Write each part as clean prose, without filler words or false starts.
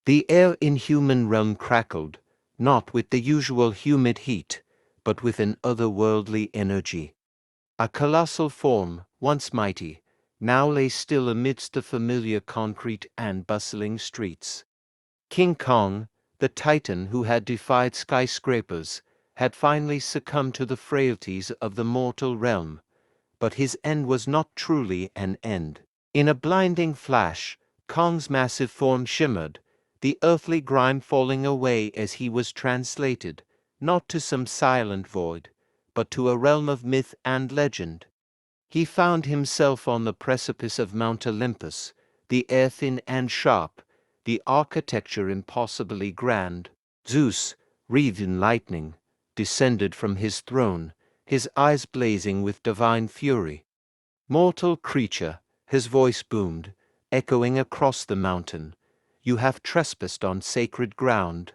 The air in human realm crackled, not with the usual humid heat, but with an otherworldly energy. A colossal form, once mighty, now lay still amidst the familiar concrete and bustling streets. King Kong, the titan who had defied skyscrapers, had finally succumbed to the frailties of the mortal realm, but his end was not truly an end. In a blinding flash, Kong's massive form shimmered, the earthly grime falling away as he was translated, not to some silent void, but to a realm of myth and legend. He found himself on the precipice of Mount Olympus, the air thin and sharp, the architecture impossibly grand. Zeus, wreathed in lightning, descended from his throne, his eyes blazing with divine fury. "Mortal creature," his voice boomed, echoing across the mountain, "you have trespassed on sacred ground.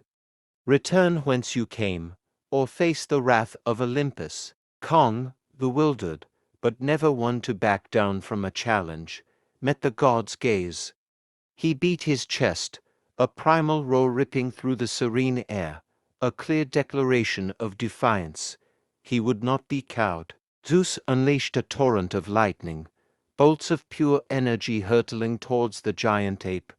Return whence you came, or face the wrath of Olympus." Kong, bewildered, but never one to back down from a challenge, met the god's gaze. He beat his chest, a primal roar ripping through the serene air, a clear declaration of defiance. He would not be cowed. Zeus unleashed a torrent of lightning, bolts of pure energy hurtling towards the giant ape.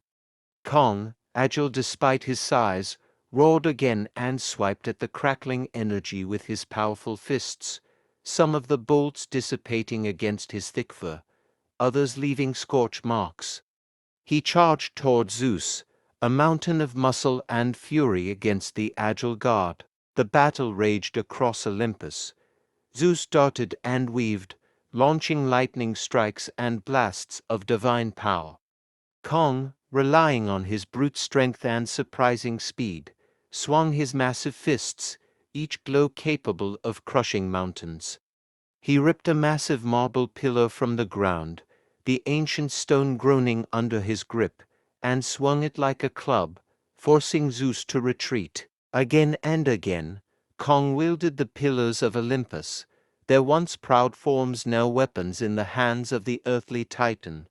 Kong, agile despite his size, roared again and swiped at the crackling energy with his powerful fists, some of the bolts dissipating against his thick fur, others leaving scorch marks. He charged toward Zeus, a mountain of muscle and fury against the agile god. The battle raged across Olympus. Zeus darted and weaved, launching lightning strikes and blasts of divine power. Kong, relying on his brute strength and surprising speed, swung his massive fists, each blow capable of crushing mountains. He ripped a massive marble pillar from the ground, the ancient stone groaning under his grip, and swung it like a club, forcing Zeus to retreat. Again and again, Kong wielded the pillars of Olympus, their once proud forms now weapons in the hands of the earthly titan.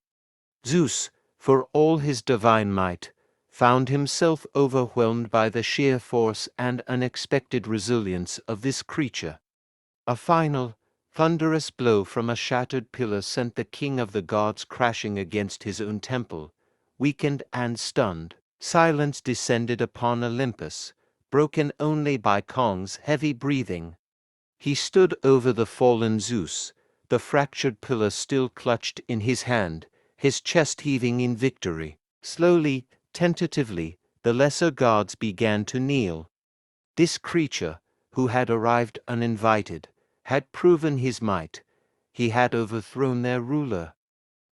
Zeus, for all his divine might, found himself overwhelmed by the sheer force and unexpected resilience of this creature. A final, thunderous blow from a shattered pillar sent the king of the gods crashing against his own temple. Weakened and stunned, silence descended upon Olympus, broken only by Kong's heavy breathing. He stood over the fallen Zeus, the fractured pillar still clutched in his hand, his chest heaving in victory. Slowly, tentatively, the lesser gods began to kneel. This creature, who had arrived uninvited, had proven his might. He had overthrown their ruler.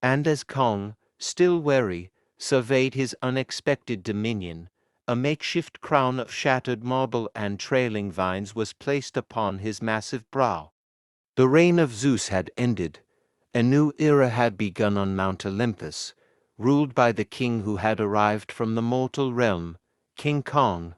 And as Kong, still wary, surveyed his unexpected dominion, a makeshift crown of shattered marble and trailing vines was placed upon his massive brow. The reign of Zeus had ended. A new era had begun on Mount Olympus, ruled by the king who had arrived from the mortal realm, King Kong.